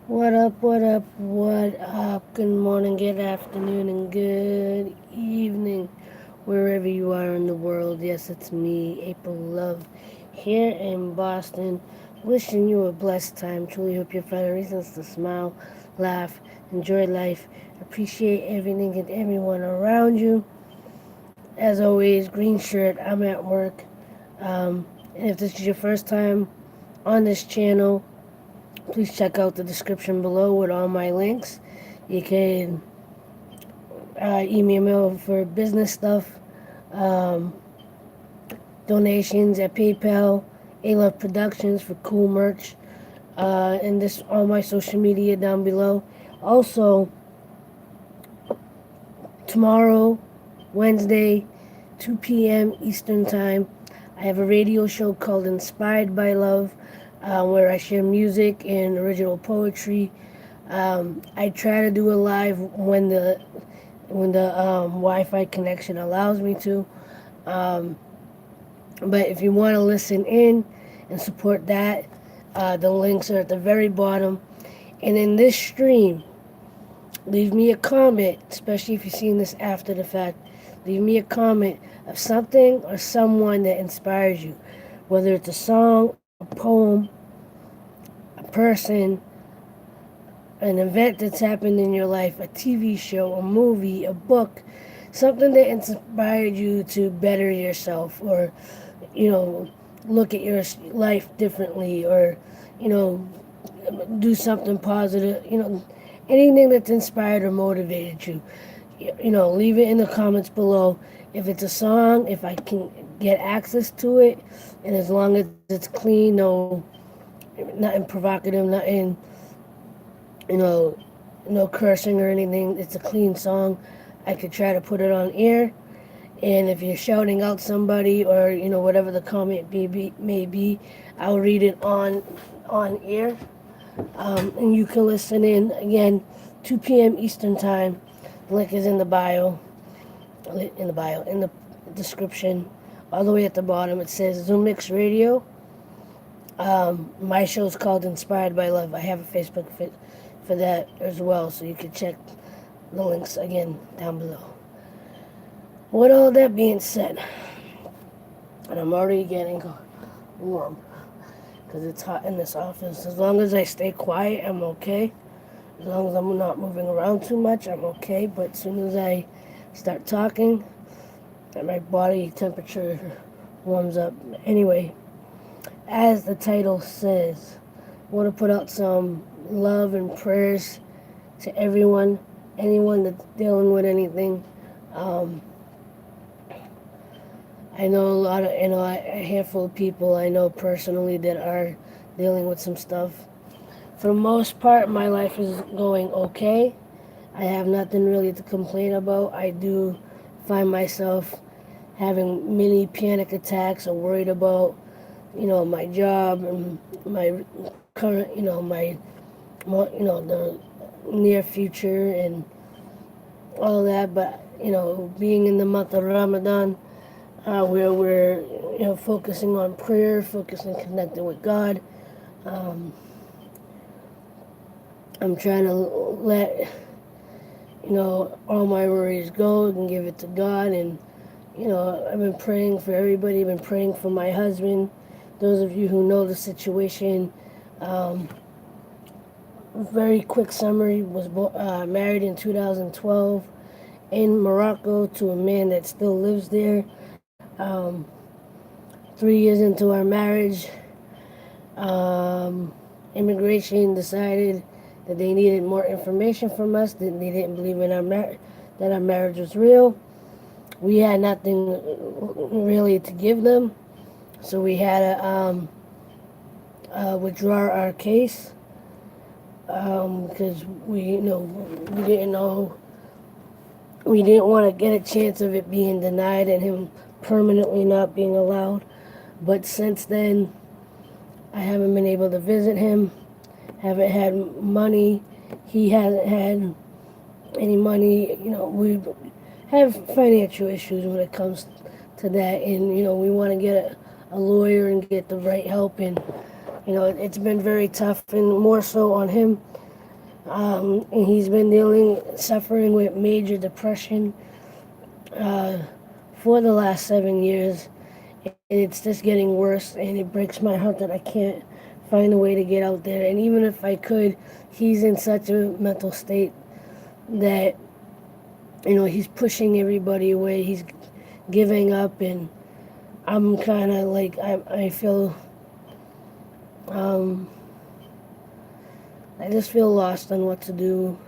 What up, what up, what up? Good morning, good afternoon, and good evening, wherever you are in the world. Yes, it's me, April Love, here in Boston, wishing you a blessed time. Truly hope you find reasons to smile, laugh, enjoy life, appreciate everything and everyone around you. As always, green shirt, I'm at work. And if this is your first time on this channel, please check out the description below with all my links. You can email me for business stuff, um, donations at PayPal, aloveproductions for cool merch, and this all my social media down below. Also, tomorrow, Wednesday, 2 p.m. Eastern Time, I have a radio show called Inspired by Love, where I share music and original poetry. I try to do it live when the Wi-Fi connection allows me to. Um, but if you want to listen in and support that, the links are at the very bottom. And in this stream, leave me a comment, especially if you're seeing this after the fact. Leave me a comment of something or someone that inspires you, whether it's a song, a poem, a person, an event that's happened in your life, a TV show, a movie, a book, something that inspired you to better yourself or, you know, look at your life differently or, you know, do something positive, anything that's inspired or motivated you. Leave it in the comments below. If it's a song, if I can get access to it, and as long as it's clean, nothing provocative, nothing, you know, no cursing or anything. It's a clean song. I could try to put it on air. And if you're shouting out somebody or whatever the comment may be, I'll read it on air. And you can listen in again, 2 p.m. Eastern time. The link is in the bio, in the description, all the way at the bottom. It says Zoom Mix Radio. My show is called Inspired by Love. I have a Facebook for that as well, so you can check the links again down below. With all that being said, and I'm already getting warm because it's hot in this office. As long as I stay quiet, I'm okay. As long as I'm not moving around too much, I'm okay. But as soon as I start talking, my body temperature warms up. Anyway, as the title says, I want to put out some love and prayers to anyone that's dealing with anything. Um, I know a handful of people I know personally that are dealing with some stuff. For the most part, my life is going okay. I have nothing really to complain about. I do find myself having mini panic attacks or worried about, my job and my current, the near future and all that. But, being in the month of Ramadan, where we're focusing on prayer, focusing connecting with God. Um, I'm trying to let all my worries go and give it to God. And I've been praying for everybody. I've been praying for my husband. Those of you who know the situation, very quick summary: was married in 2012 in Morocco to a man that still lives there. 3 years into our marriage, um, immigration decided that they needed more information from us. That they didn't believe in that our marriage was real. We had nothing really to give them, so we had to withdraw our case because we didn't know. We didn't want to get a chance of it being denied and him permanently not being allowed. But since then, I haven't been able to visit him, haven't had money. He hasn't had any money. We have financial issues when it comes to that. And, we want to get a lawyer and get the right help. And, it's been very tough and more so on him And he's been suffering with major depression uh, for the last 7 years. And it's just getting worse, and it breaks my heart that I can't find a way to get out there. And even if I could, he's in such a mental state that, he's pushing everybody away. He's giving up, and I'm kind of like, I feel, um, I just feel lost on what to do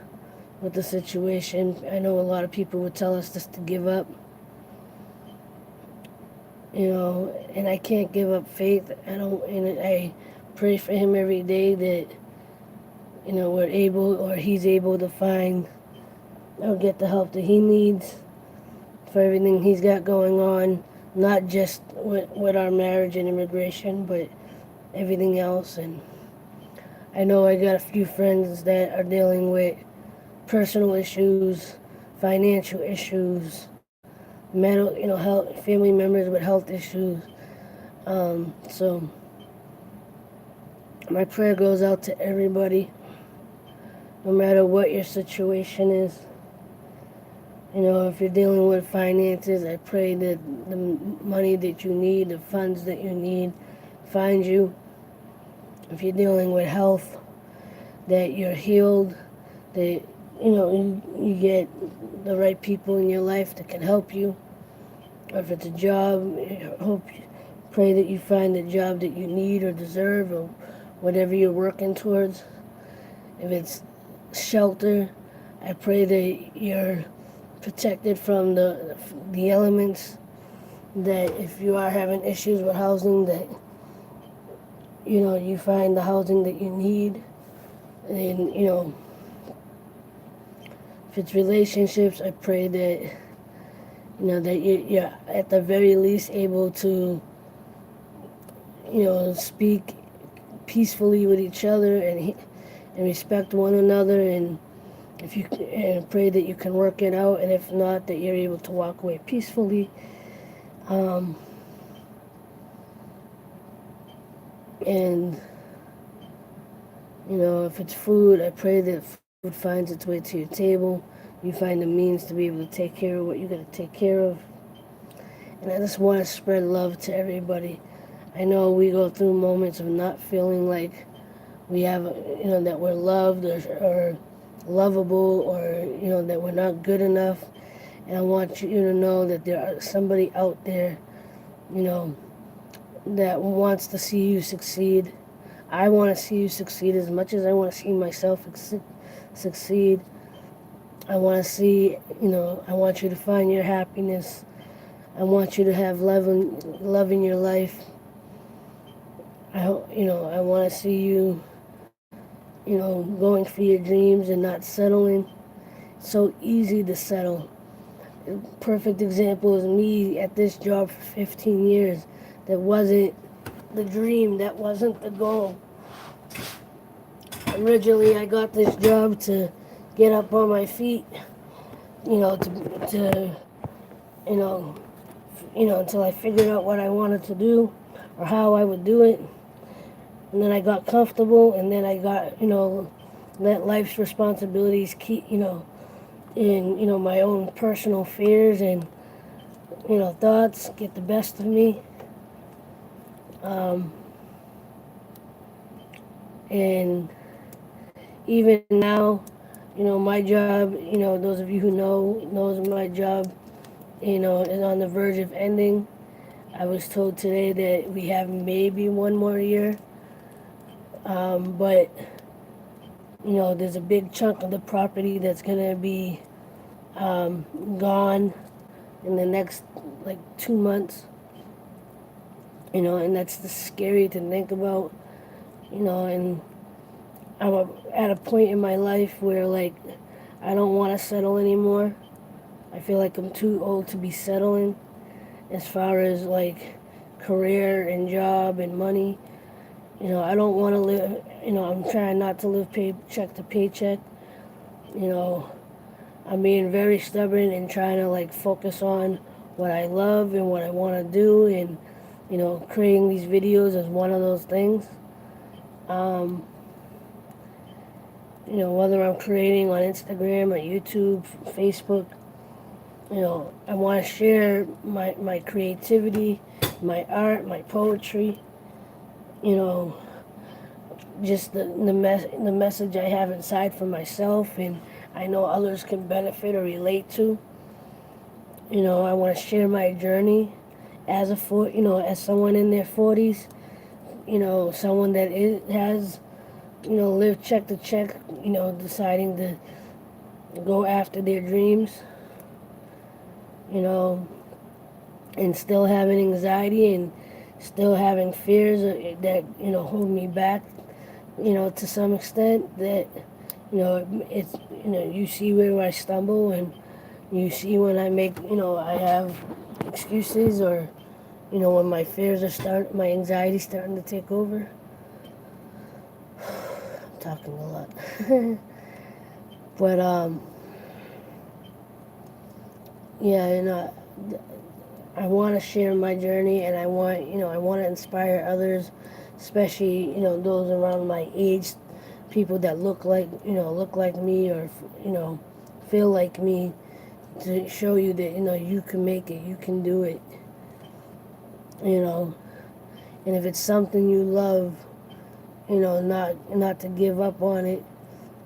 with the situation. I know a lot of people would tell us just to give up, and I can't give up faith. And I pray for him every day that, we're able, or he's able to find or get the help that he needs for everything he's got going on, not just with our marriage and immigration, but everything else. And I know I got a few friends that are dealing with personal issues, financial issues, mental, health, family members with health issues. So my prayer goes out to everybody, no matter what your situation is. If you're dealing with finances, I pray that the money that you need, the funds that you need, find you. If you're dealing with health, that you're healed, that you get the right people in your life that can help you. Or if it's a job, pray that you find the job that you need or deserve, or whatever you're working towards. If it's shelter, I pray that you're protected from the elements, that if you are having issues with housing, that you find the housing that you need. And if it's relationships, I pray that that you're at the very least able to speak peacefully with each other, and respect one another, and pray that you can work it out, and if not, that you're able to walk away peacefully. And if it's food, I pray that food finds its way to your table. You find the means to be able to take care of what you got to take care of. And I just want to spread love to everybody. I know we go through moments of not feeling like we have, that we're loved, or lovable, or that we're not good enough. And I want you to know that there are somebody out there, that wants to see you succeed. I want to see you succeed as much as I want to see myself succeed. I want to see, I want you to find your happiness. I want you to have love in your life. I want to see you, going for your dreams and not settling. It's so easy to settle. A perfect example is me at this job for 15 years. That wasn't the dream. That wasn't the goal. Originally, I got this job to get up on my feet, to until I figured out what I wanted to do or how I would do it. And then I got comfortable, and then I got, let life's responsibilities keep, in, my own personal fears and, thoughts get the best of me. And even now, my job, those of you who knows my job, is on the verge of ending. I was told today that we have maybe one more year. But, there's a big chunk of the property that's going to be gone in the next, 2 months. And that's just scary to think about, and I'm at a point in my life where, I don't want to settle anymore. I feel like I'm too old to be settling as far as, career and job and money. I don't want to live, I'm trying not to live paycheck to paycheck. I'm being very stubborn and trying to, focus on what I love and what I want to do, and, creating these videos is one of those things. whether I'm creating on Instagram or YouTube, Facebook, I want to share my creativity, my art, my poetry, you know, just the message I have inside for myself, and I know others can benefit or relate to. I want to share my journey as as someone in their 40s, someone that has, lived check to check, deciding to go after their dreams, you know, and still having anxiety and still having fears that, hold me back, to some extent that, it's, you see where I stumble and you see when I make, I have excuses or, when my fears my anxiety starting to take over. I'm talking a lot. But, yeah, I want to share my journey, and I want to inspire others, especially, those around my age, people that look like me or, feel like me, to show you that, you can make it, you can do it, you know, and if it's something you love, not to give up on it.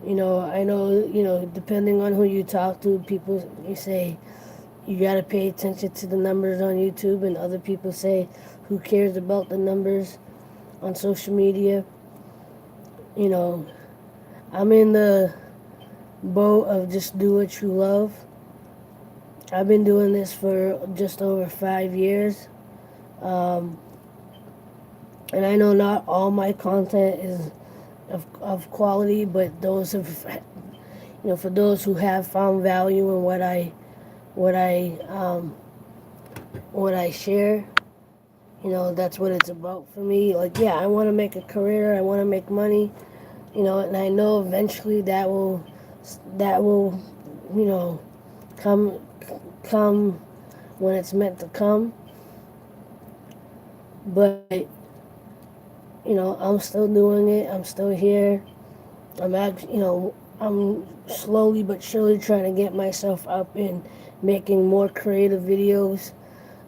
I know, depending on who you talk to, people, you say, you got to pay attention to the numbers on YouTube, and other people say, who cares about the numbers on social media? You know, I'm in the boat of just do what you love. I've been doing this for just over 5 years. Um, and I know not all my content is of quality, but those have, for those who have found value in what I, um, what I share, that's what it's about for me. Like, yeah, I want to make a career. I want to make money. And I know eventually that will, you know, come, come when it's meant to come. But, I'm still doing it. I'm still here. I'm slowly but surely trying to get myself up and making more creative videos.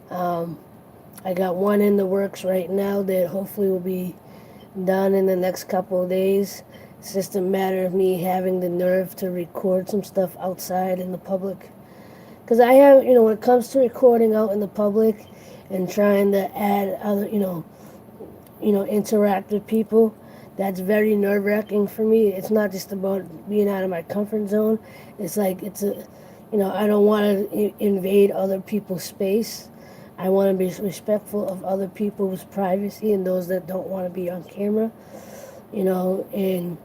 Um, I got one in the works right now that hopefully will be done in the next couple of days. It's just a matter of me having the nerve to record some stuff outside in the public. Because I have, when it comes to recording out in the public and trying to add other, interact with people, that's very nerve-wracking for me. It's not just about being out of my comfort zone. It's like, I don't want to invade other people's space. I want to be respectful of other people's privacy and those that don't want to be on camera, and,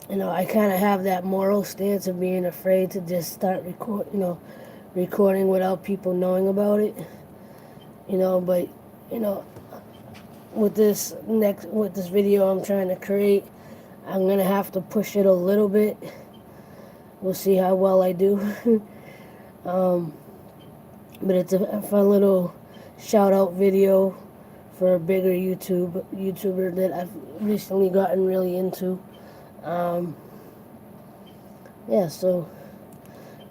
I kind of have that moral stance of being afraid to just start recording without people knowing about it, but, you know, with this video I'm trying to create, I'm gonna have to push it a little bit. We'll see how well I do. um, but it's a fun little shout out video for a bigger YouTuber that I've recently gotten really into. Yeah, so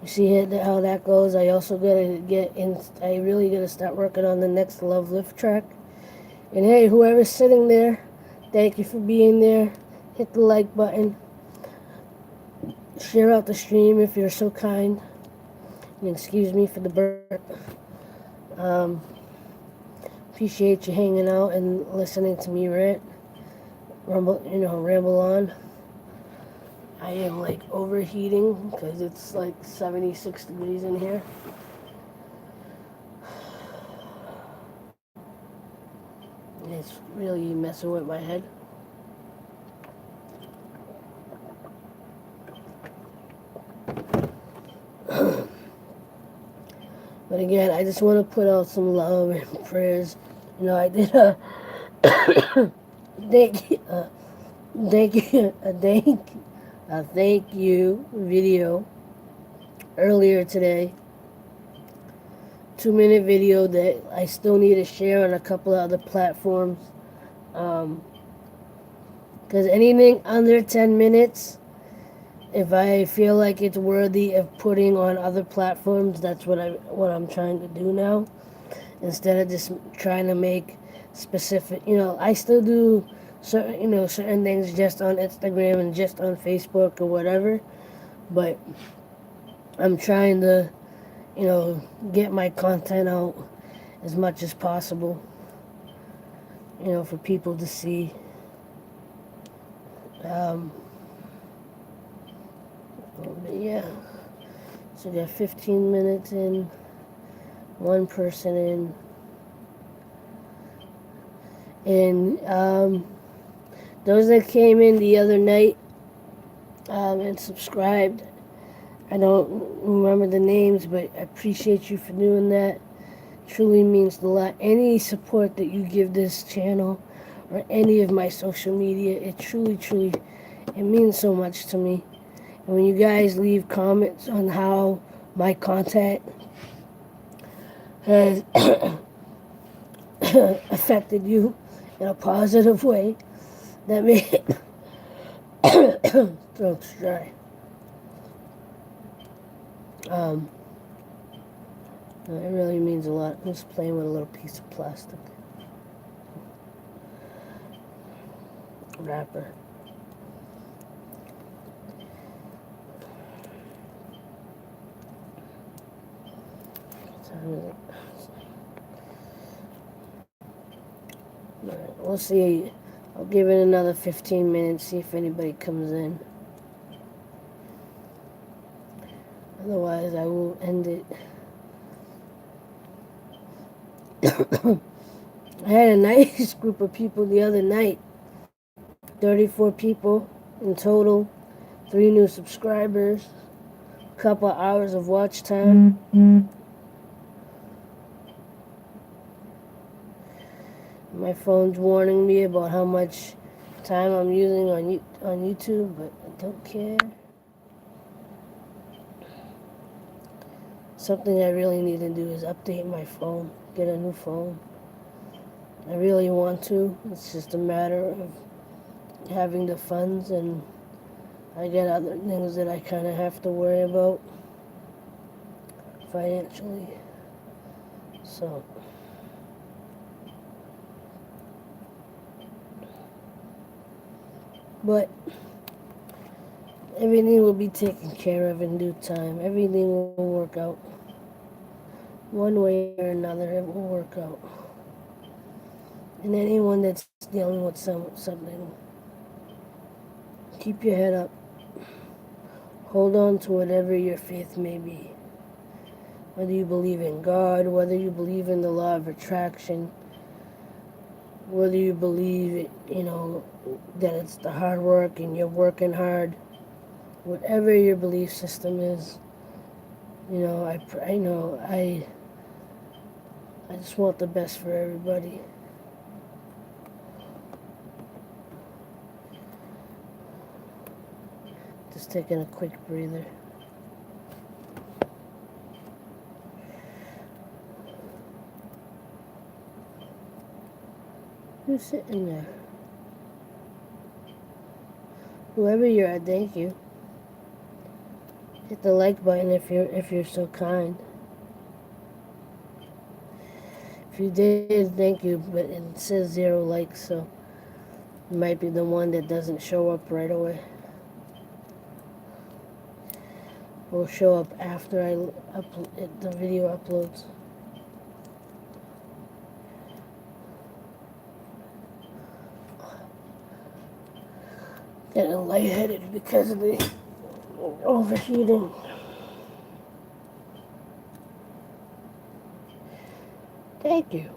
you see how that goes. I also gotta get in. I really gotta start working on the next Love Lift track. And hey, whoever's sitting there, thank you for being there. Hit the like button. Share out the stream if you're so kind. And excuse me for the burp. Um, appreciate you hanging out and listening to me ramble on. I am like overheating because it's like 76 degrees in here. It's really messing with my head. But again, I just want to put out some love and prayers. I did a thank you, thank you video earlier today. 2-minute video that I still need to share on a couple of other platforms. Because anything under 10 minutes, if I feel like it's worthy of putting on other platforms, that's what I'm trying to do now. Instead of just trying to make specific, I still do certain things just on Instagram and just on Facebook or whatever, but I'm trying to, get my content out as much as possible, for people to see. Um, but yeah, so we got 15 minutes in, one person in, and those that came in the other night and subscribed, I don't remember the names, but I appreciate you for doing that. Truly means a lot. Any support that you give this channel or any of my social media, it truly, it means so much to me. And when you guys leave comments on how my content has affected you in a positive way, that makes throat's dry. It really means a lot. I'm just playing with a little piece of plastic wrapper. Alright, we'll see. I'll give it another 15 minutes, see if anybody comes in. Otherwise, I will end it. I had a nice group of people the other night. 34 people in total, 3 new subscribers, a couple hours of watch time. My phone's warning me about how much time I'm using on YouTube, but I don't care. Something I really need to do is update my phone, get a new phone. I really want to. It's just a matter of having the funds, and I get other things that I kind of have to worry about financially. So, but everything will be taken care of in due time. Everything will work out. One way or another, it will work out. And anyone that's dealing with something, keep your head up. Hold on to whatever your faith may be. Whether you believe in God, whether you believe in the law of attraction, whether you believe, that it's the hard work and you're working hard, whatever your belief system is, I just want the best for everybody. Just taking a quick breather. Who's sitting there? Whoever you're at, thank you. Hit the like button if you're so kind. If you did, thank you, but it says 0 likes, so it might be the one that doesn't show up right away. Will show up after the video uploads. Getting lightheaded because of the overheating. Thank you.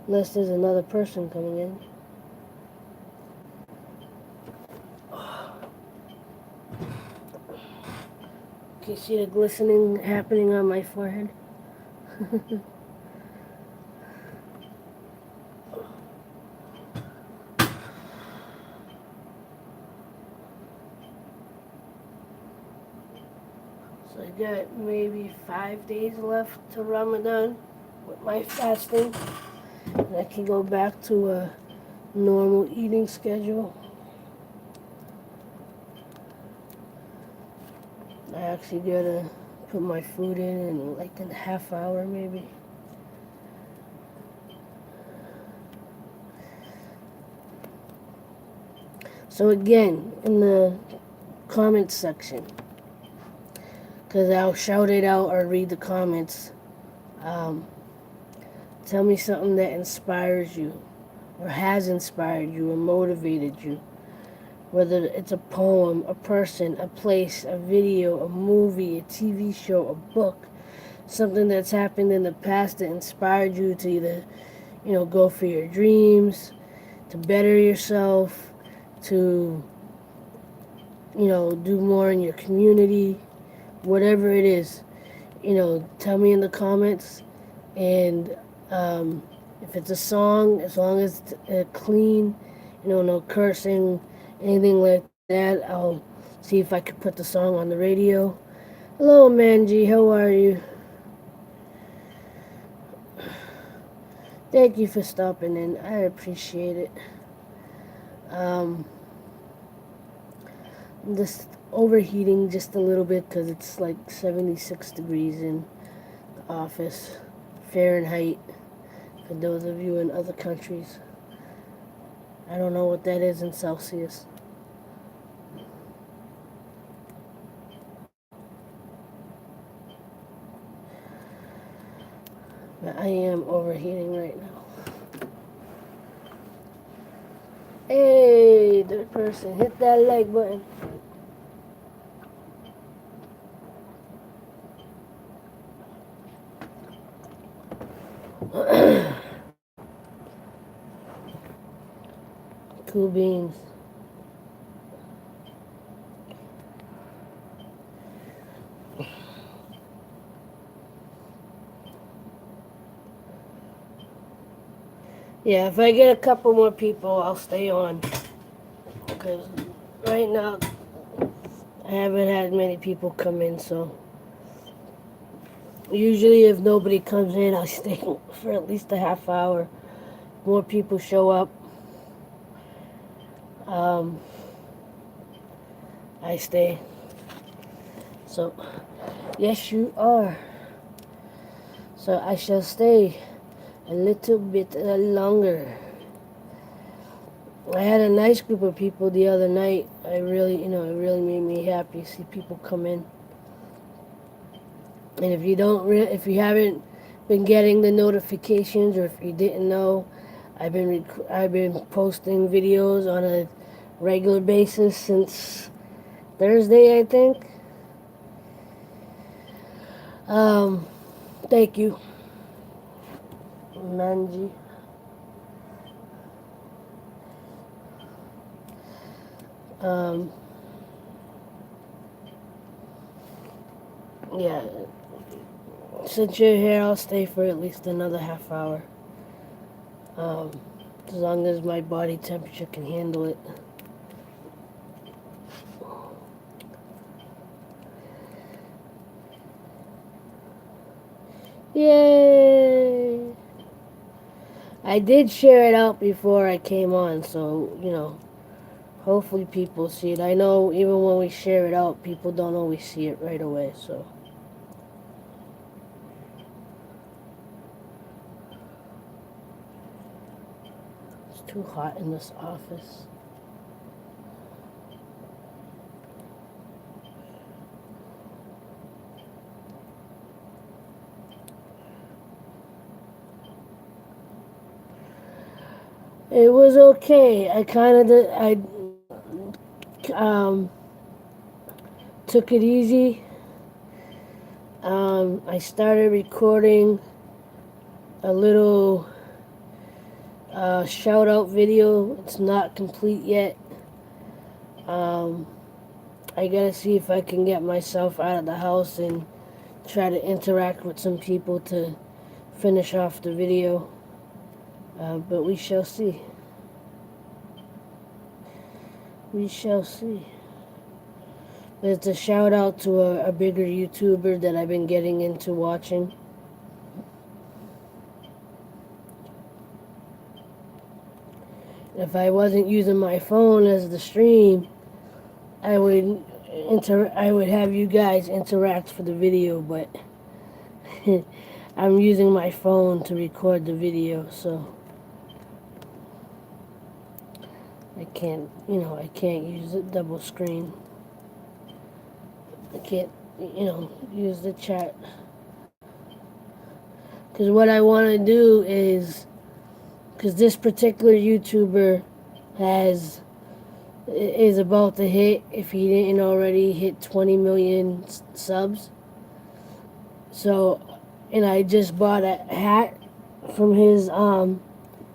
Unless there's another person coming in. Can you see the glistening happening on my forehead? So I got maybe 5 days left to Ramadan with my fasting. And I can go back to a normal eating schedule. I actually gotta put my food in like in a half hour maybe. So again, in the comments section, because I'll shout it out or read the comments. Um, Tell me something that inspires you, or has inspired you, or motivated you. Whether it's a poem, a person, a place, a video, a movie, a TV show, a book, something that's happened in the past that inspired you to either, go for your dreams, to better yourself, to, do more in your community, whatever it is, tell me in the comments. And if it's a song, as long as it's clean, no cursing, anything like that, I'll see if I can put the song on the radio. Hello, Manji, how are you? Thank you for stopping in. I appreciate it. I'm just overheating just a little bit because it's like 76 degrees in the office, Fahrenheit, for those of you in other countries. I don't know what that is in Celsius. But I am overheating right now. Hey, the person, hit that like button. Cool beans. Yeah, if I get a couple more people, I'll stay on. Because right now, I haven't had many people come in, so usually if nobody comes in, I'll stay for at least a half hour. More people show up. Um, I stay. So, yes, you are. So I shall stay a little bit longer. I had a nice group of people the other night. I really, it really made me happy to see people come in. And if you haven't been getting the notifications, or if you didn't know, I've been posting videos on a regular basis since Thursday, I think. Thank you, Manji. Um, yeah, since you're here, I'll stay for at least another half hour. As long as my body temperature can handle it. Yay! I did share it out before I came on, so, hopefully people see it. I know even when we share it out, people don't always see it right away, so. It's too hot in this office. It was okay. I kind of did, um, took it easy. I started recording a little shout out video. It's not complete yet. I gotta see if I can get myself out of the house and try to interact with some people to finish off the video. But we shall see. We shall see. But it's a shout out to a bigger YouTuber that I've been getting into watching. If I wasn't using my phone as the stream, I would I would have you guys interact for the video, but I'm using my phone to record the video, so I can't use the double screen. I can't, use the chat. Because what I want to do is, because this particular YouTuber is about to hit, if he didn't already, hit 20 million subs. So, and I just bought a hat from his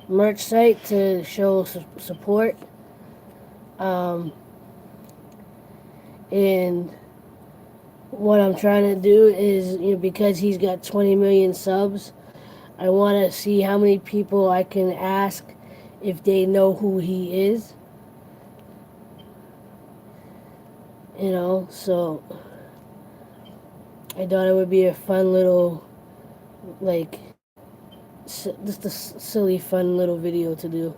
merch site to show support. And what I'm trying to do is, because he's got 20 million subs, I want to see how many people I can ask if they know who he is. So I thought it would be a fun little, just a silly, fun little video to do.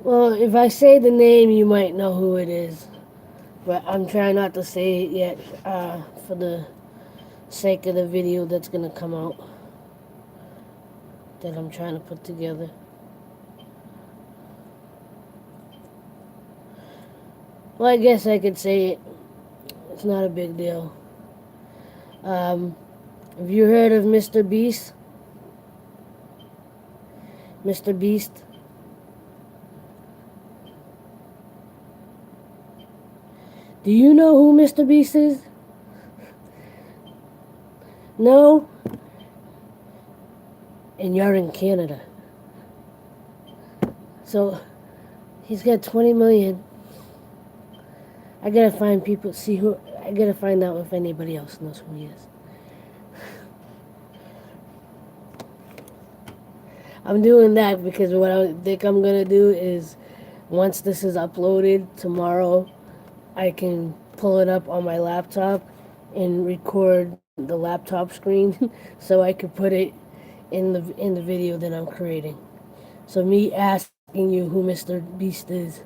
Well, if I say the name, you might know who it is. But I'm trying not to say it yet for the sake of the video that's going to come out that I'm trying to put together. Well, I guess I could say it. It's not a big deal. Have you heard of Mr. Beast? Mr. Beast? Do you know who Mr. Beast is? No? And you're in Canada. So, he's got 20 million. I gotta find people, I gotta find out if anybody else knows who he is. I'm doing that because what I think I'm gonna do is, once this is uploaded tomorrow, I can pull it up on my laptop and record the laptop screen so I could put it in the video that I'm creating. So me asking you who Mr. Beast is.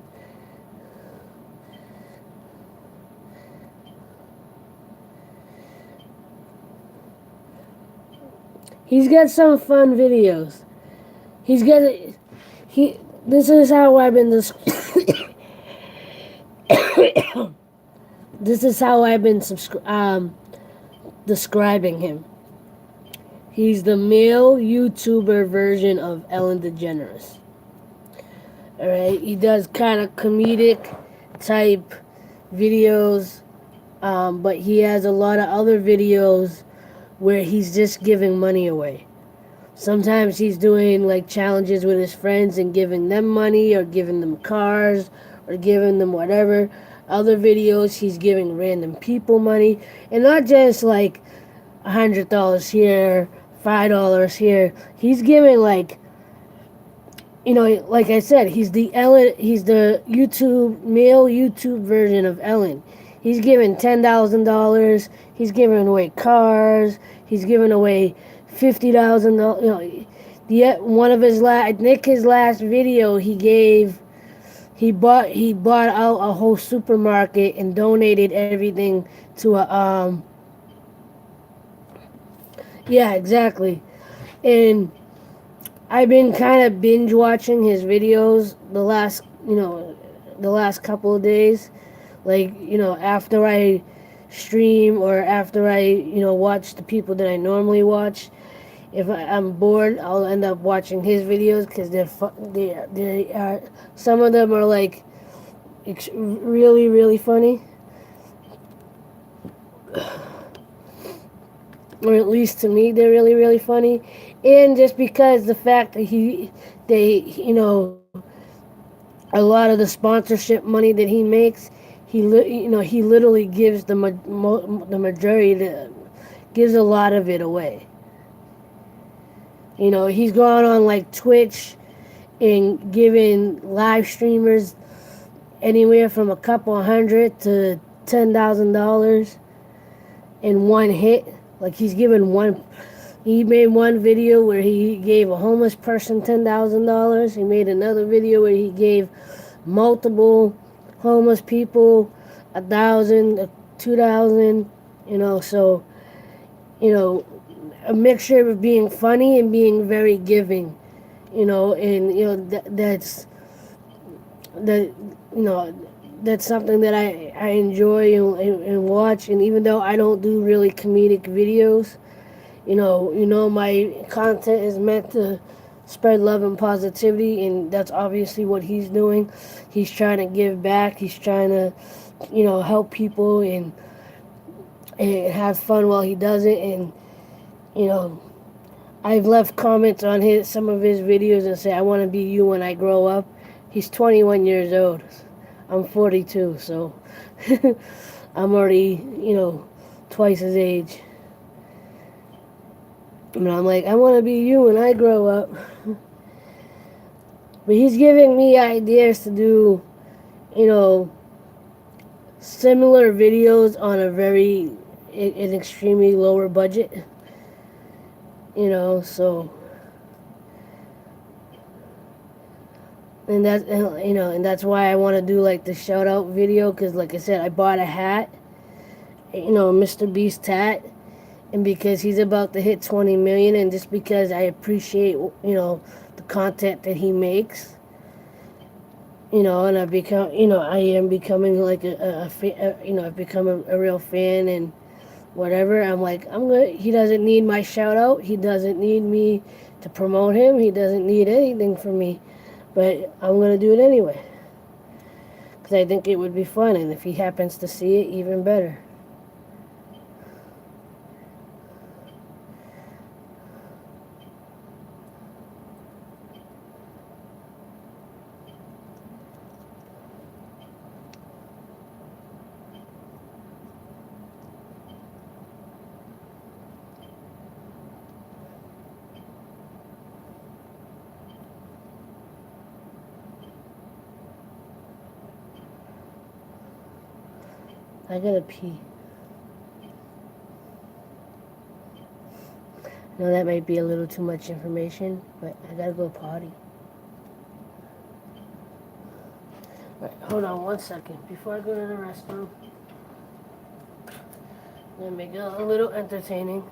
He's got some fun videos. This is how I've been this is how I've been describing him. He's the male YouTuber version of Ellen DeGeneres. Alright, he does kind of comedic type videos, but he has a lot of other videos where he's just giving money away. Sometimes he's doing like challenges with his friends and giving them money or giving them cars or giving them whatever. Other videos he's giving random people money, and not just like $100 here, $5 here. He's giving like I said, he's the male YouTube version of Ellen. He's giving $10,000. He's giving away cars. He's giving away $50,000. One of his his last video he bought out a whole supermarket and donated everything to a yeah, exactly. And I've been kind of binge watching his videos the last couple of days. After I stream or after I, watch the people that I normally watch, if I'm bored, I'll end up watching his videos because they are, some of them are like really, really funny. Or at least to me, they're really, really funny. And just because the fact that a lot of the sponsorship money that he makes, he literally gives the majority, gives a lot of it away. He's gone on like Twitch and giving live streamers anywhere from a couple hundred to $10,000 in one hit. Like he made one video where he gave a homeless person $10,000. He made another video where he gave multiple homeless people 1,000, 2,000. So a mixture of being funny and being very giving. And that that's something that I enjoy and watch. And even though I don't do really comedic videos, my content is meant to spread love and positivity, and that's obviously what he's doing. He's trying to give back. He's trying to, help people and have fun while he does it. And you know, I've left comments on some of his videos and say I want to be you when I grow up. He's 21 years old. I'm 42, so I'm already, twice his age. And I'm like, I want to be you when I grow up. But he's giving me ideas to do, similar videos on an extremely lower budget. So, and that's why I want to do like the shout out video, because like I said, I bought a hat, Mr. Beast hat, and because he's about to hit 20 million, and just because I appreciate, the content that he makes, and I am becoming like I've become a real fan and whatever. I'm like, he doesn't need my shout out. He doesn't need me to promote him. He doesn't need anything from me, but I'm going to do it anyway. Because I think it would be fun, and if he happens to see it, even better. I gotta pee. I know that might be a little too much information, but I gotta go potty. Right, hold on 1 second. Before I go to the restroom, I'm gonna make it a little entertaining.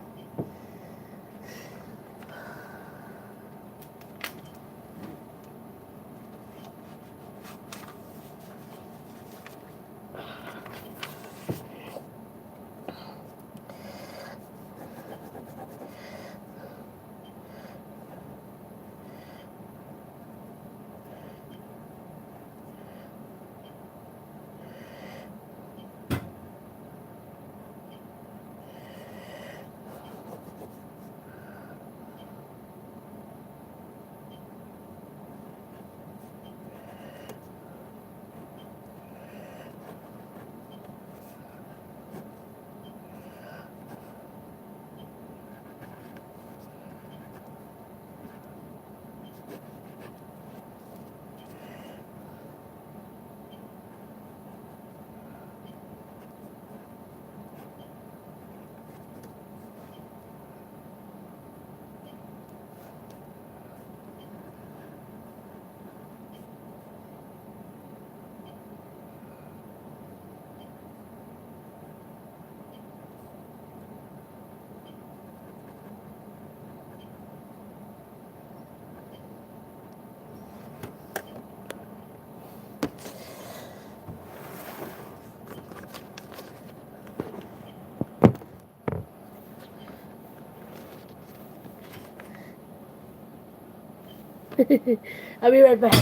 I'll be right back.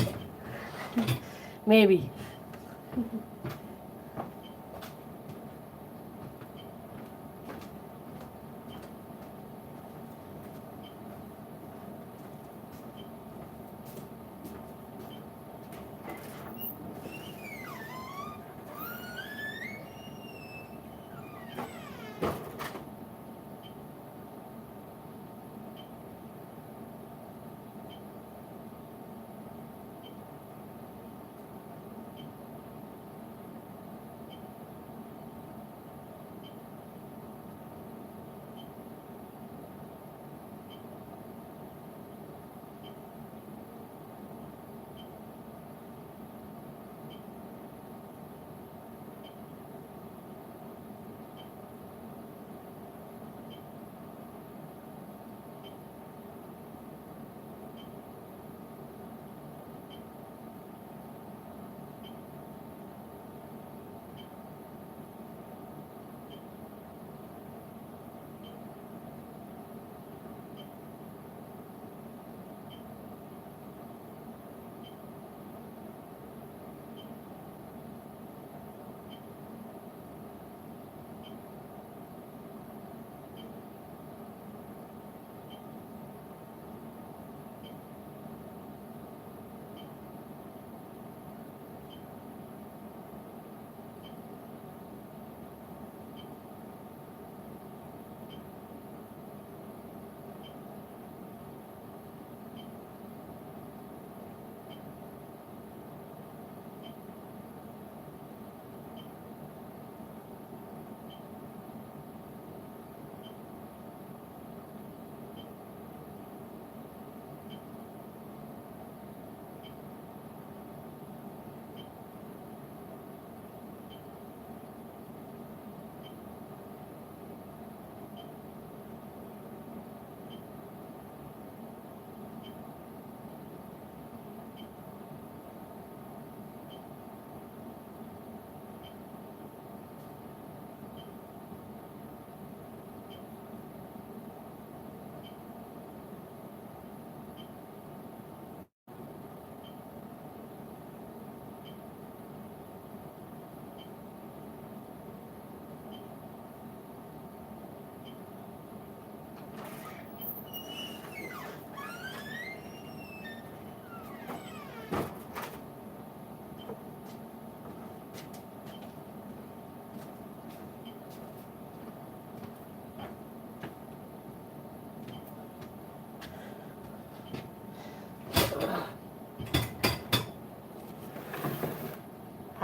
Maybe.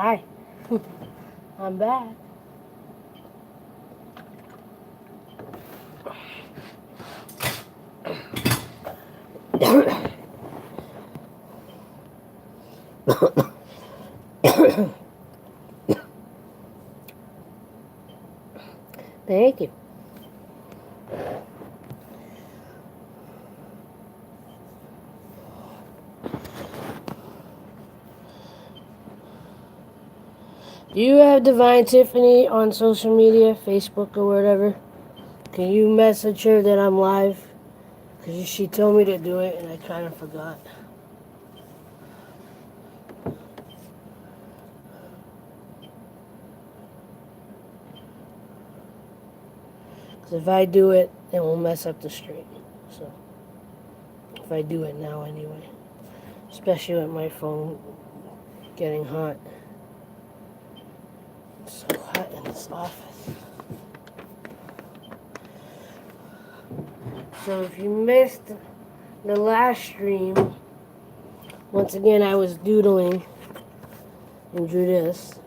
Hi. I'm back. Thank you. Do you have Divine Tiffany on social media, Facebook or whatever? Can you message her that I'm live? Because she told me to do it and I kind of forgot. Because if I do it, it will mess up the stream. So, if I do it now anyway. Especially with my phone getting hot. It's so hot in this office. So if you missed the last stream, once again I was doodling and drew this.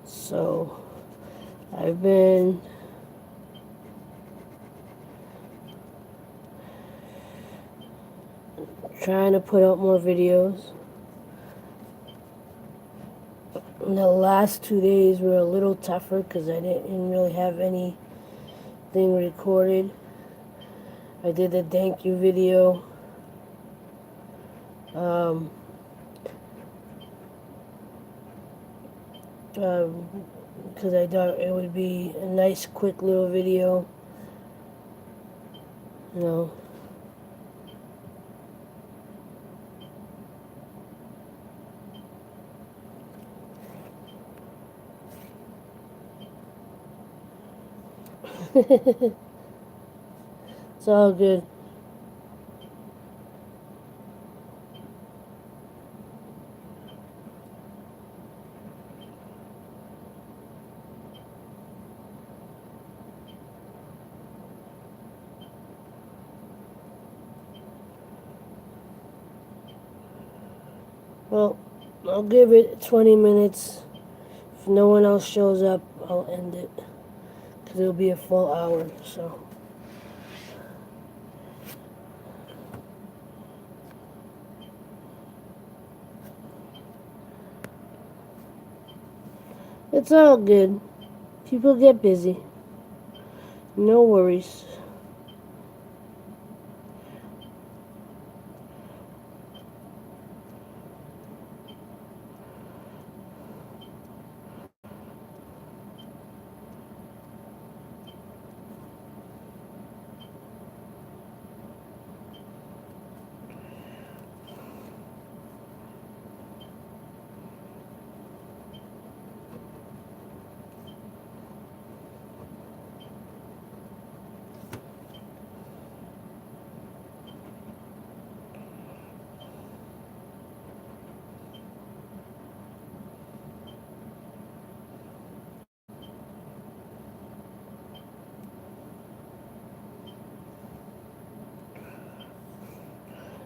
So I've been trying to put out more videos. And the last 2 days were a little tougher because I didn't really have anything recorded. I did the thank you video. Because I thought it would be a nice quick little video. You know. It's all good. Well, I'll give it 20 minutes. If no one else shows up, I'll end it. Because it'll be a full hour, so. It's all good. People get busy. No worries.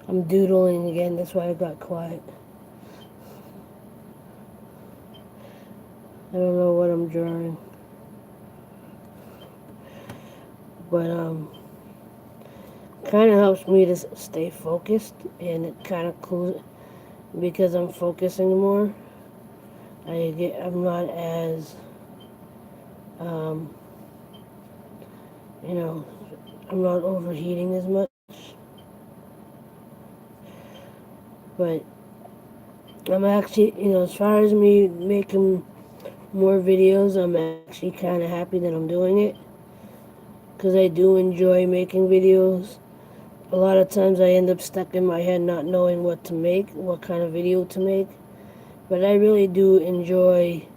I'm doodling again, that's why I got quiet. I don't know what I'm drawing. But, kind of helps me to stay focused, and it kind of cools, because I'm focusing more. I'm not as, you know, I'm not overheating as much. But I'm actually, as far as me making more videos. I'm actually kind of happy that I'm doing it because I do enjoy making videos. A lot of times I end up stuck in my head not knowing what to make, what kind of video to make. But I really do enjoy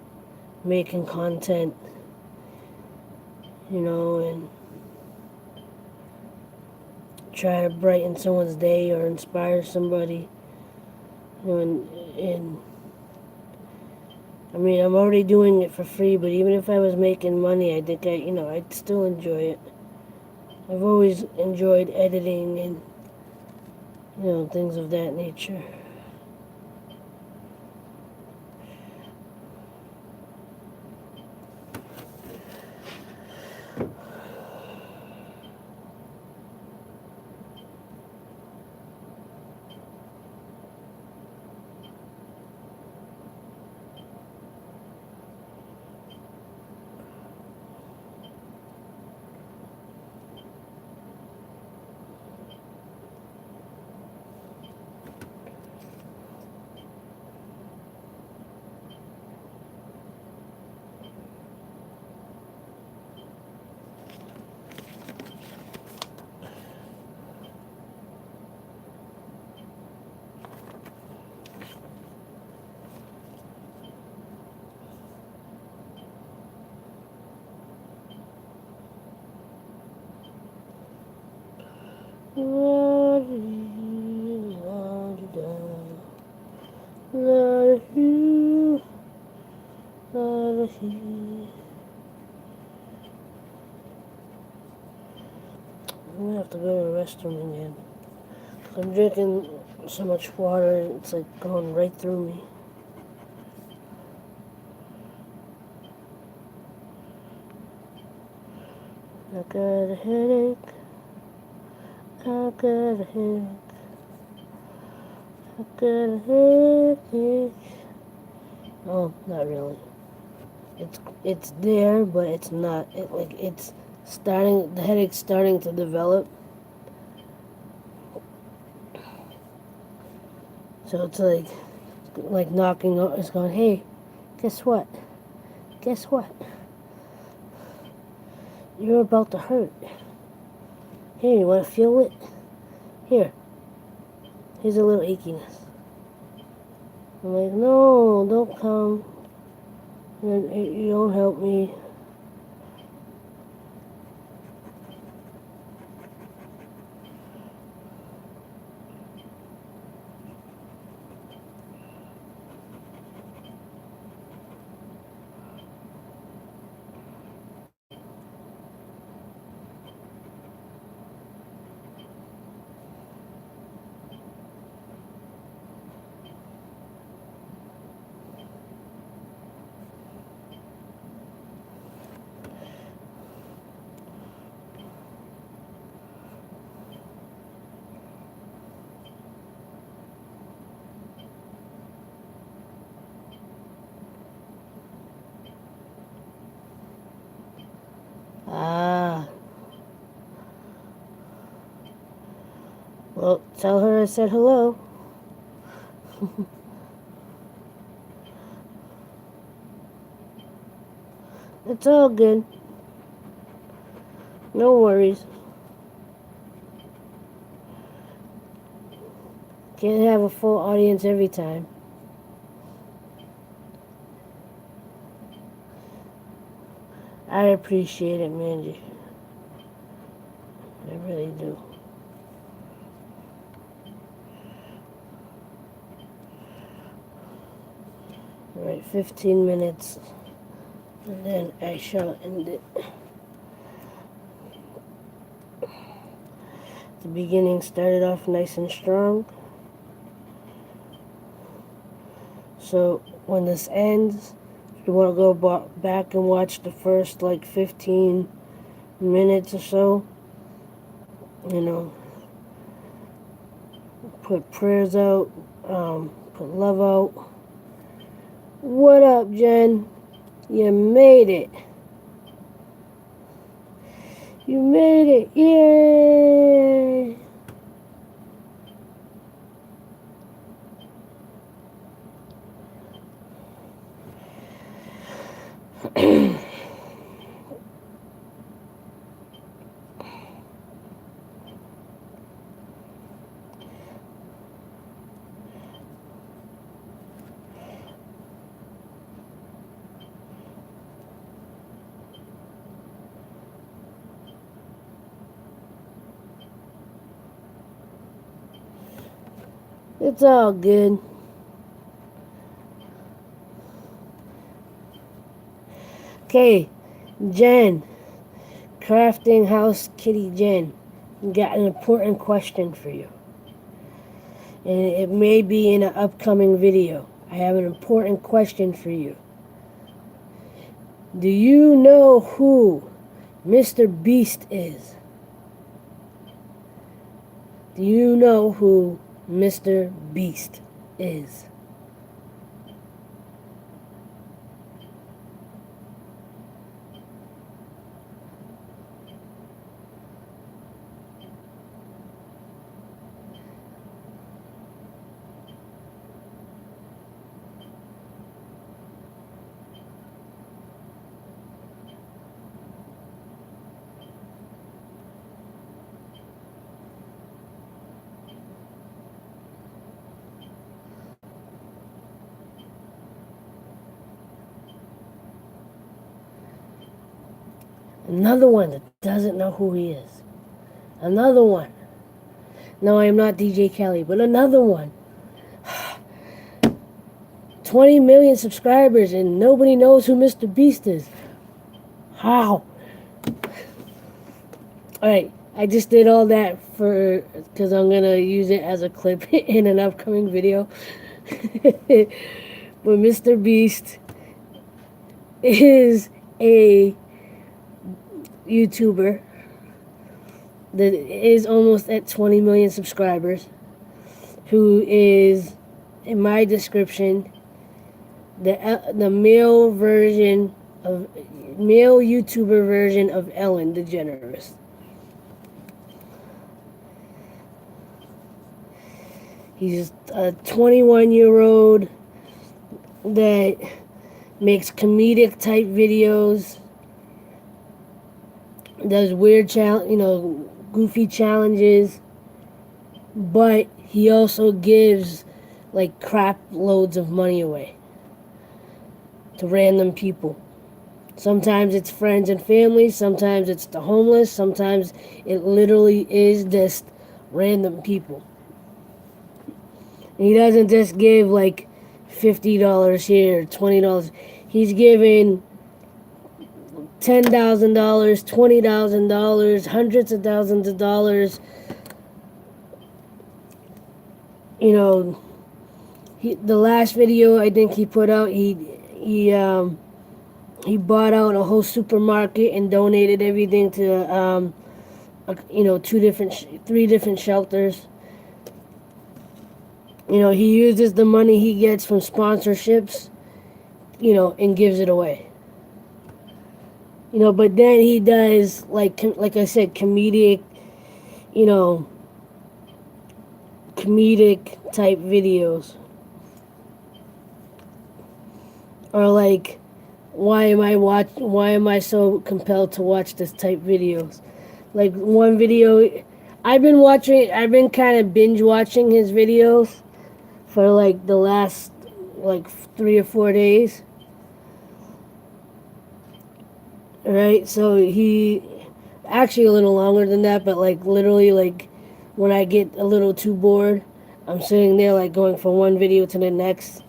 making content, and try to brighten someone's day or inspire somebody. And I mean, I'm already doing it for free, but even if I was making money, I think I'd still enjoy it. I've always enjoyed editing and, things of that nature. I'm gonna have to go to the restroom again. I'm drinking so much water, it's like going right through me. I got a headache. I got a headache. I got a headache. Oh, not really. It's there, but it's not. It's starting. The headache's starting to develop. So it's like knocking. It's going. Hey, guess what? Guess what? You're about to hurt. Here, you want to feel it? Here. Here's a little achiness. I'm like, no, don't come. You don't help me. Ah. Well, tell her I said hello. It's all good. No worries. Can't have a full audience every time. I appreciate it, Mandy. I really do. Alright, 15 minutes. And then I shall end it. The beginning started off nice and strong. So when this ends, if you want to go back and watch the first 15 minutes or so, put prayers out, put love out. What up, Jen? You made it. You made it. Yay! It's all good. Okay, Jen, Crafting House Kitty Jen, got an important question for you. And it may be in an upcoming video. I have an important question for you. Do you know who Mr. Beast is? Do you know who Mr. Beast is? Another one that doesn't know who he is. Another one. No, I am not DJ Kelly, but another one. 20 million subscribers and nobody knows who Mr. Beast is. How? Alright, I just did all that because I'm going to use it as a clip in an upcoming video. But Mr. Beast is a YouTuber that is almost at 20 million subscribers, who is, in my description, the male YouTuber version of Ellen DeGeneres. He's a 21-year-old that makes comedic type videos, does weird goofy challenges, but he also gives like crap loads of money away to random people. Sometimes it's friends and family, sometimes it's the homeless, sometimes it literally is just random people. And he doesn't just give like $50 here, $20. He's giving $10,000, $20,000, hundreds of thousands of dollars. You know, the last video I think he put out, he bought out a whole supermarket and donated everything to three different shelters. You know, he uses the money he gets from sponsorships, and gives it away. But then he does, like I said, comedic type videos. Or like, why am I so compelled to watch this type videos? Like one video, I've been kind of binge watching his videos for like the last 3 or 4 days. Right, so he actually a little longer than that, but like literally, like when I get a little too bored, I'm sitting there like going from one video to the next.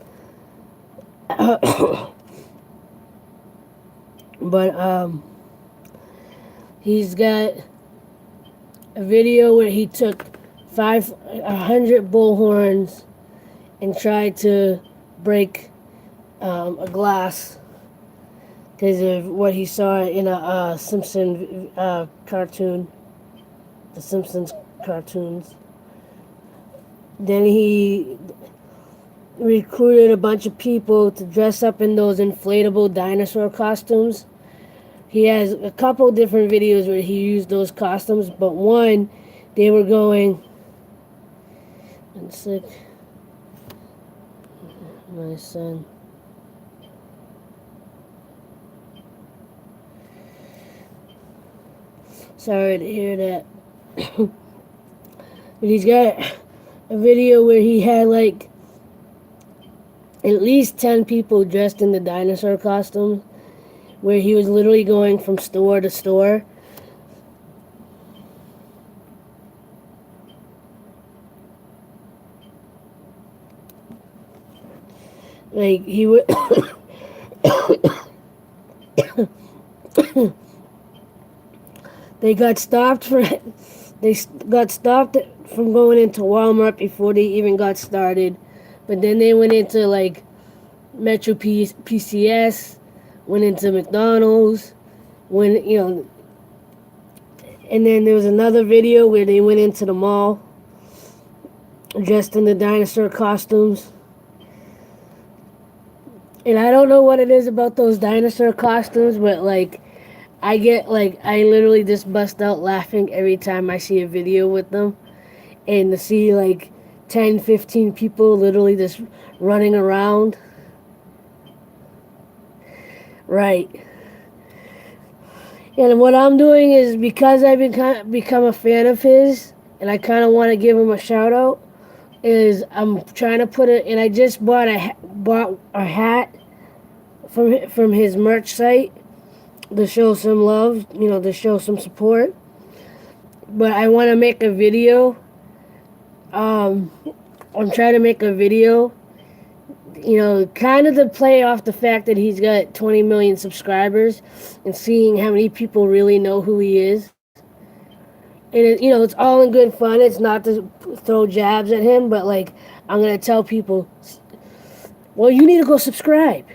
But he's got a video where he took 100 bullhorns and tried to break a glass because of what he saw in a Simpson cartoon, the Simpsons cartoons. Then he recruited a bunch of people to dress up in those inflatable dinosaur costumes. He has a couple different videos where he used those costumes, but one, they were going, I'm sick, my son. Sorry to hear that. But he's got a video where he had like at least 10 people dressed in the dinosaur costumes, where he was literally going from store to store. Like he would, they got stopped for, got stopped from going into Walmart before they even got started, but then they went into like PCS, went into McDonald's, when and then there was another video where they went into the mall dressed in the dinosaur costumes. And I don't know what it is about those dinosaur costumes, but like I literally just bust out laughing every time I see a video with them, and to see like 10, 15 people literally just running around. Right. And what I'm doing is, because I've become a fan of his, and I kind of want to give him a shout out, is I'm trying to put it, and I just bought a hat from his merch site to show some love, to show some support. But I want to make a video. Um, I'm trying to make a video, kind of to play off the fact that he's got 20 million subscribers, and seeing how many people really know who he is. And it's all in good fun. It's not to throw jabs at him, but like, I'm gonna tell people, well, you need to go subscribe.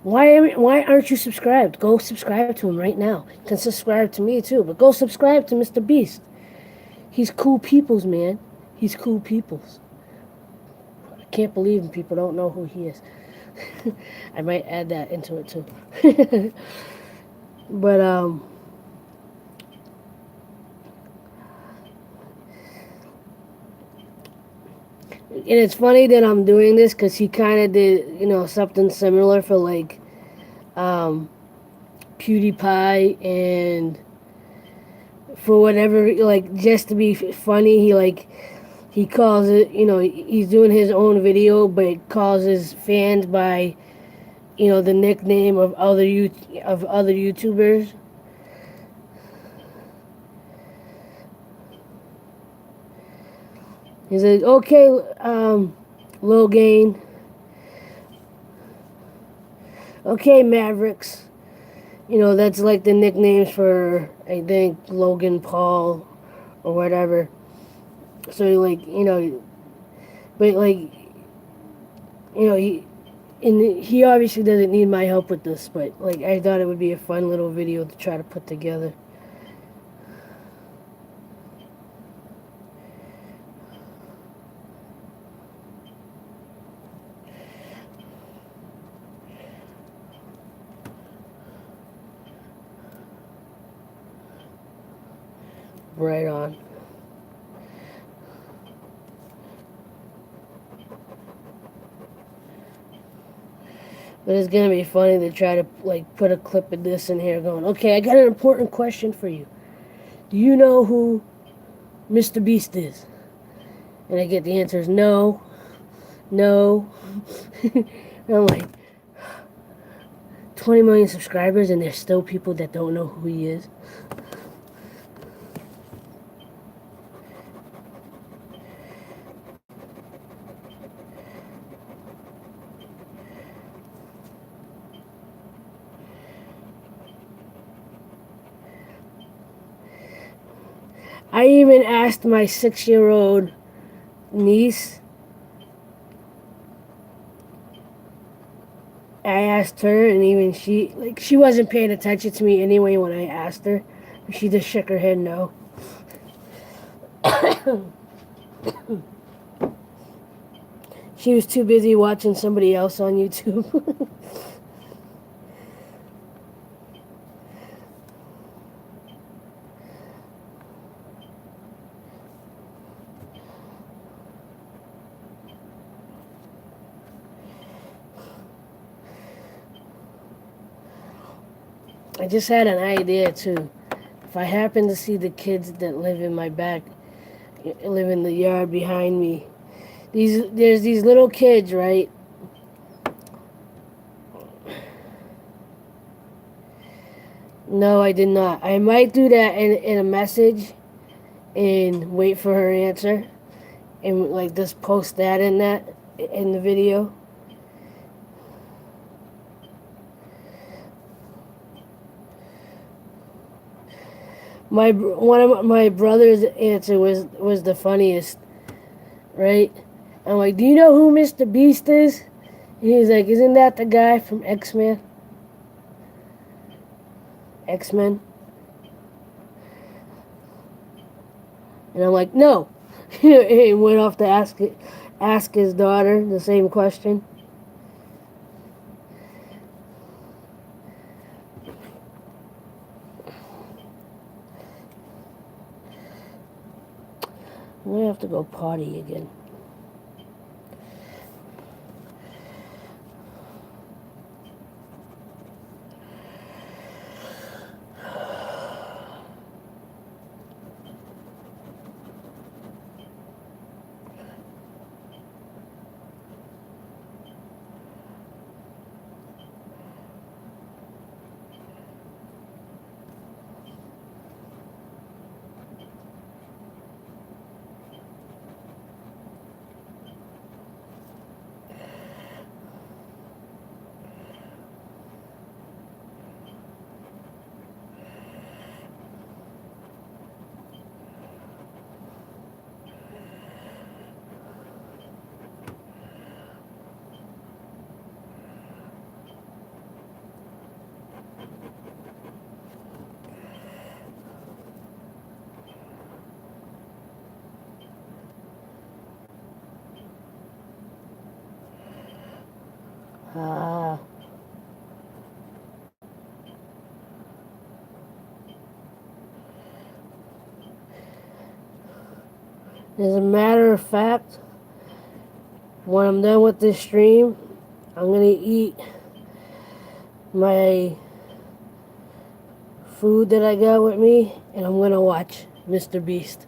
Why aren't you subscribed? Go subscribe to him right now. You can subscribe to me too, but go subscribe to Mr. Beast. He's cool peoples, man. He's cool peoples. I can't believe people don't know who he is. I might add that into it too. But and it's funny that I'm doing this because he kind of did, something similar for like PewDiePie, and for whatever, like, just to be funny, he calls it, he's doing his own video, but it calls his fans by, the nickname of other YouTubers. He's like, okay, Logan. Okay, Mavericks. That's like the nicknames for, I think, Logan Paul or whatever. So, like, but, like, he obviously doesn't need my help with this, but, like, I thought it would be a fun little video to try to put together. Right on. But it's gonna be funny to try to like put a clip of this in here going, okay, I got an important question for you. Do you know who Mr. Beast is? And I get the answers, no. And I'm like, 20 million subscribers and there's still people that don't know who he is. I even asked my 6-year-old niece. I asked her, and even she wasn't paying attention to me anyway when I asked her. She just shook her head no. She was too busy watching somebody else on YouTube. I just had an idea too. If I happen to see the kids that live in the yard behind me, there's these little kids, right? No, I did not. I might do that in a message and wait for her answer, and like just post that in the video. One of my brother's answer was the funniest, right? I'm like, do you know who Mr. Beast is? And he's like, isn't that the guy from X-Men? X-Men? And I'm like, no. He went off to ask his daughter the same question. I'm gonna have to go potty again. Ah. As a matter of fact, when I'm done with this stream, I'm gonna eat my food that I got with me, and I'm gonna watch Mr. Beast.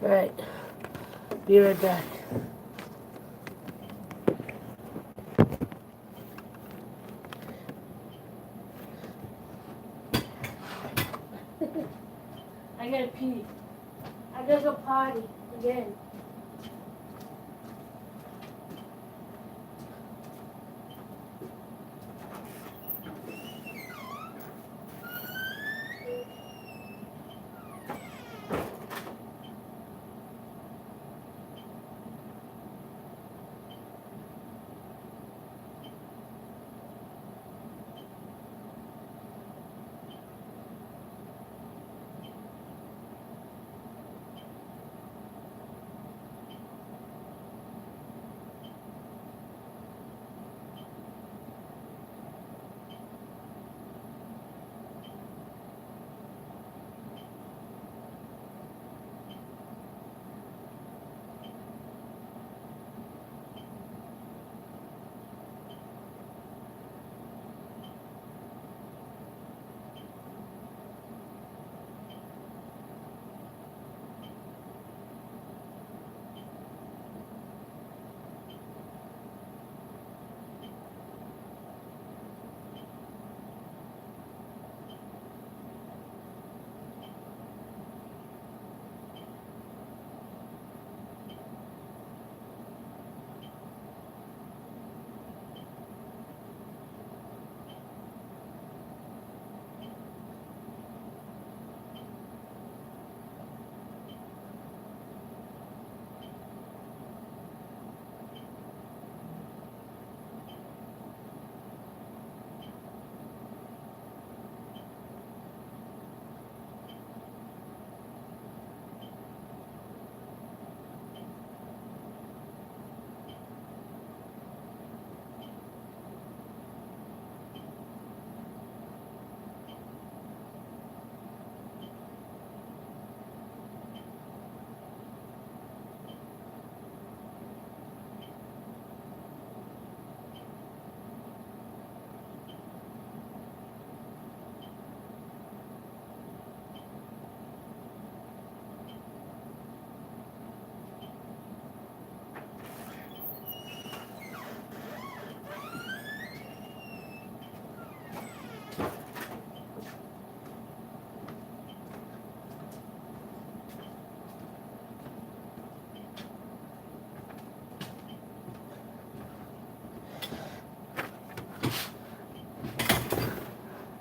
Alright, be right back. I gotta pee. I gotta go potty again.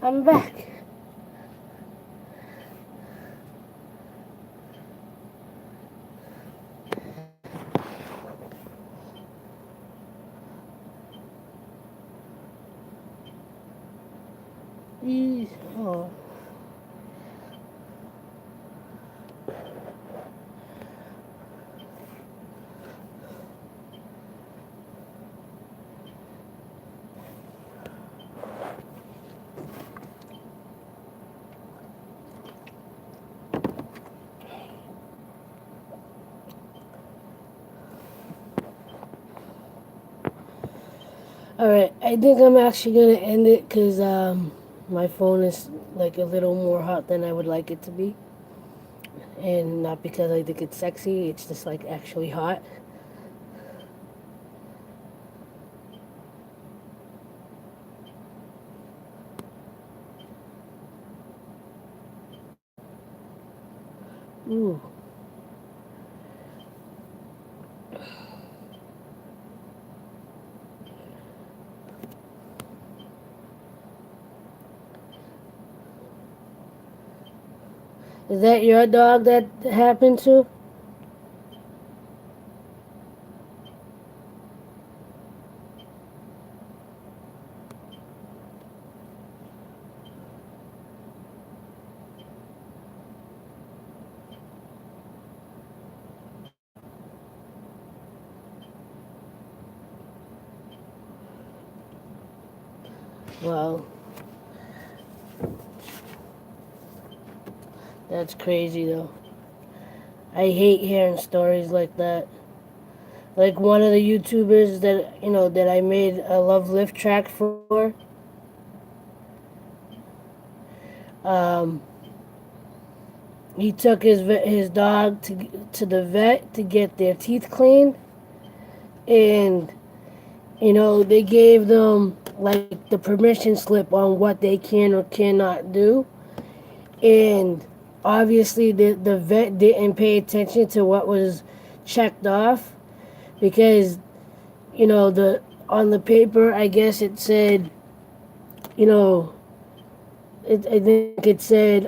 I'm back. These, oh. Alright, I think I'm actually going to end it because my phone is like a little more hot than I would like it to be. And not because I think it's sexy, it's just like actually hot. Ooh. Is that your dog that happened to? Well, that's crazy though. I hate hearing stories like that. Like one of the YouTubers that that I made a love lift track for. Um, he took his dog to the vet to get their teeth cleaned, and they gave them like the permission slip on what they can or cannot do, and obviously the vet didn't pay attention to what was checked off because the on the paper I guess it said you know I think it said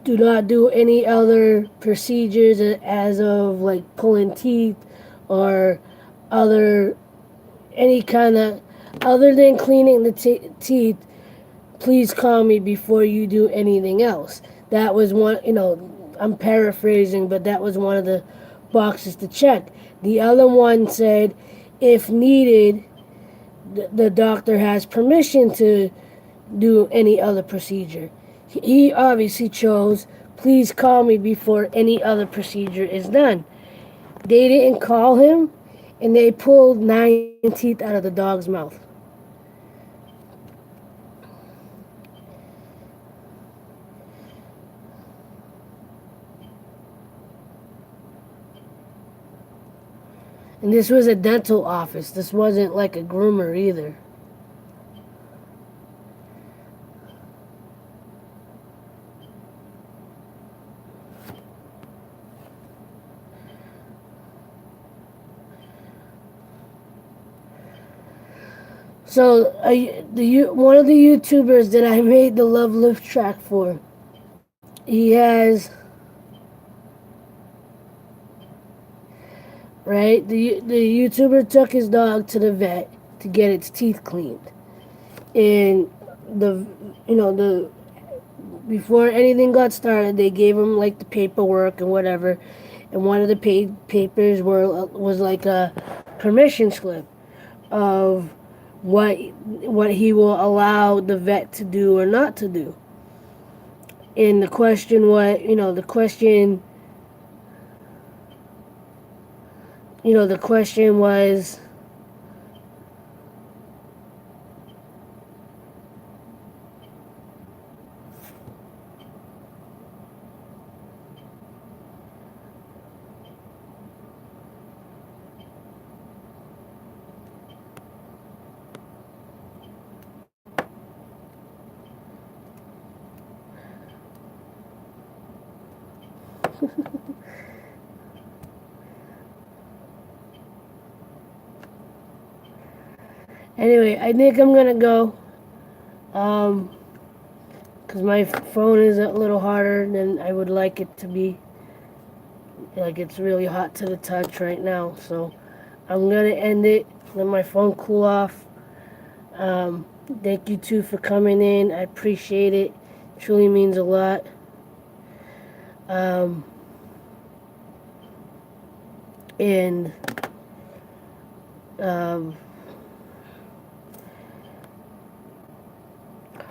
do not do any other procedures as of like pulling teeth or other any kind of other than cleaning the teeth. Please call me before you do anything else. That was one, I'm paraphrasing, but that was one of the boxes to check. The other one said, if needed, the doctor has permission to do any other procedure. He obviously chose, please call me before any other procedure is done. They didn't call him, and they pulled 9 teeth out of the dog's mouth. And this was a dental office. This wasn't like a groomer either. So one of the YouTubers that I made the Love Lift track for, he has right. The YouTuber took his dog to the vet to get its teeth cleaned, and the the before anything got started, they gave him like the paperwork and whatever, and one of the papers was like a permission slip of what he will allow the vet to do or not to do. And the question the question was anyway. I think I'm gonna go. Because my phone is a little harder than I would like it to be. Like, it's really hot to the touch right now, so I'm gonna end it. Let my phone cool off. Um, Thank you too for coming in. I appreciate it. Truly means a lot. Um, and um,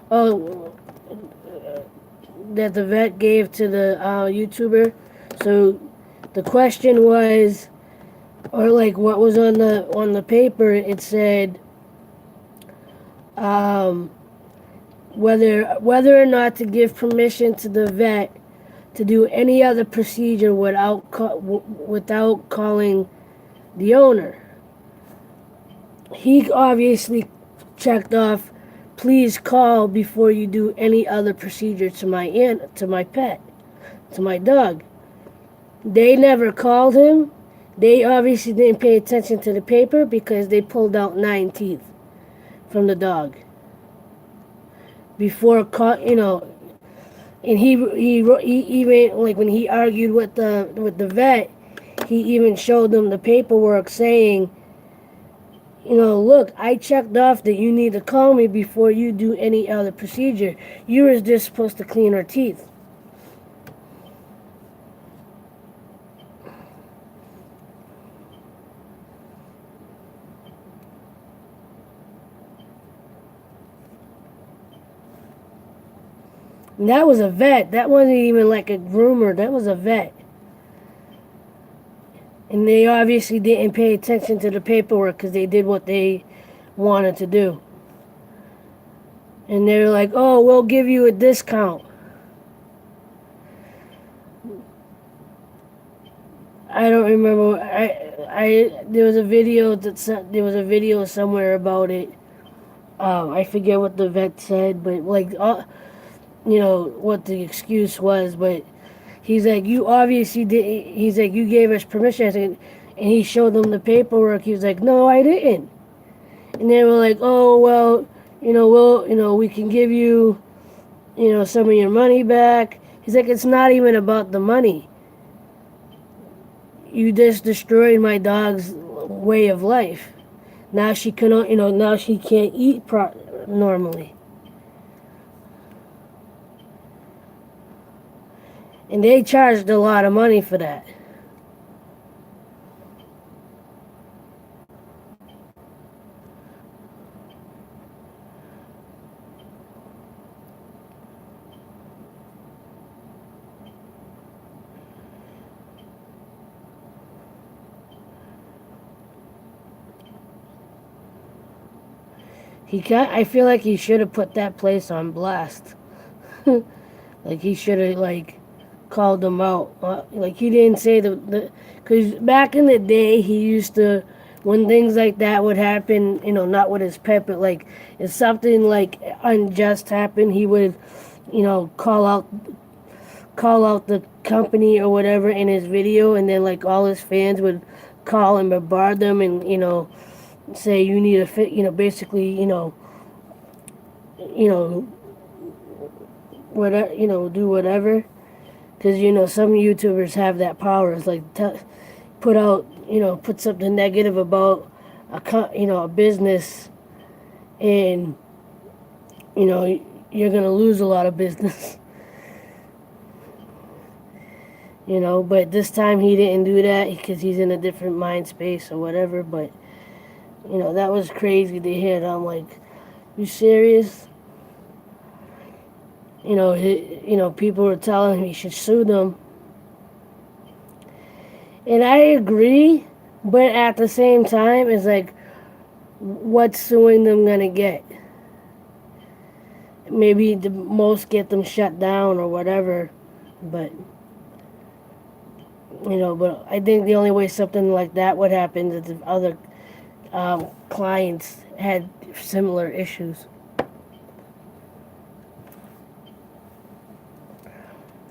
oh, that the vet gave to the YouTuber. So the question was, or like what was on the paper? It said um, whether or not to give permission to the vet to do any other procedure without calling the owner. He obviously checked off, please call before you do any other procedure to my pet, to my dog. They never called him. They obviously didn't pay attention to the paper because they pulled out 9 teeth from the dog before and he even, like, when he argued with the vet, he even showed them the paperwork saying, look, I checked off that you need to call me before you do any other procedure. You were just supposed to clean her teeth. And that was a vet. That wasn't even like a groomer. That was a vet. And they obviously didn't pay attention to the paperwork because they did what they wanted to do. And they were like, oh, we'll give you a discount. I don't remember. There was a video somewhere about it. I forget what the vet said, but like, what the excuse was. But he's like, you obviously did. He's like, you gave us permission, and he showed them the paperwork. He was like, no, I didn't. And they were like, oh well, we can give you, some of your money back. He's like, it's not even about the money. You just destroyed my dog's way of life. Now she cannot, now she can't eat normally. And they charged a lot of money for that. I feel like he should have put that place on blast. Like, he should have, like, called them out. Like, he didn't say because back in the day, he used to, when things like that would happen, not with his pet, but like, if something like unjust happened, he would, call out the company or whatever in his video, and then like all his fans would call and bombard them, and say you need a fit, basically, you know, whatever, do whatever, because some YouTubers have that power. It's like put something negative about a business, and you're gonna lose a lot of business. But this time he didn't do that because he's in a different mind space or whatever. But that was crazy to hear. I'm like, you serious? People were telling him he should sue them. And I agree, but at the same time, it's like, what's suing them gonna get? Maybe the most get them shut down or whatever, but but I think the only way something like that would happen is if other clients had similar issues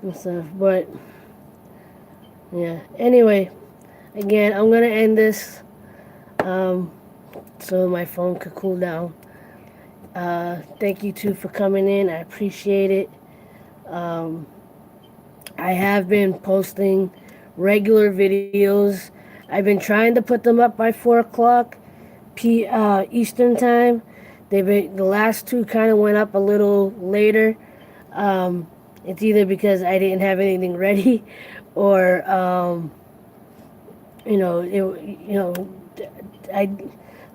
and stuff. But yeah. Anyway, again, I'm gonna end this so my phone could cool down. Thank you too for coming in. I appreciate it. Um, I have been posting regular videos. I've been trying to put them up by 4 o'clock Eastern time. The last two kind of went up a little later. Um, it's either because I didn't have anything ready, or you know, I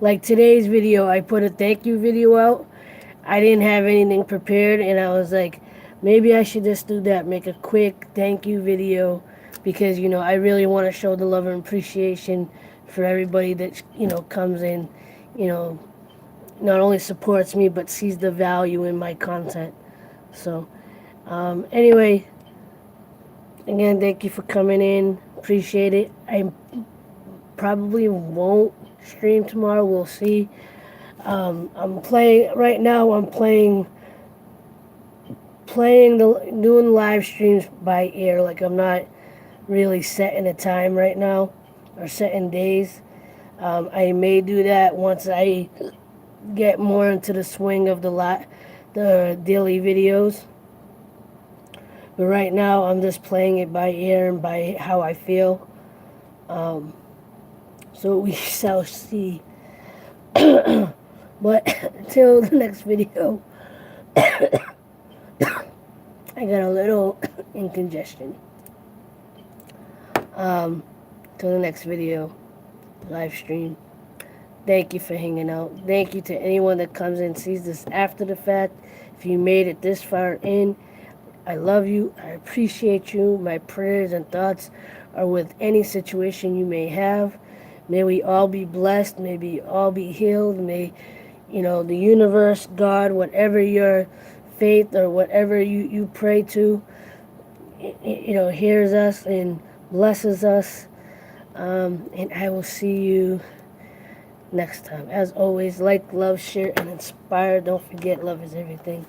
like today's video. I put a thank you video out. I didn't have anything prepared, and I was like, maybe I should just do that. Make a quick thank you video, because I really want to show the love and appreciation for everybody that comes in, you know, not only supports me but sees the value in my content. So, anyway, again, thank you for coming in. Appreciate it. I probably won't stream tomorrow. We'll see. I'm playing right now. I'm doing live streams by ear. Like, I'm not really setting a time right now or setting days. I may do that once I get more into the swing of the daily videos. But right now, I'm just playing it by ear and by how I feel. So we shall see. But till the next video, I got a little congestion. Till the next video, live stream. Thank you for hanging out. Thank you to anyone that comes in and sees this after the fact. If you made it this far in, I love you. I appreciate you. My prayers and thoughts are with any situation you may have. May we all be blessed. May we all be healed. May, the universe, God, whatever your faith or whatever you pray to, hears us and blesses us. And I will see you next time. As always, like, love, share, and inspire. Don't forget, love is everything.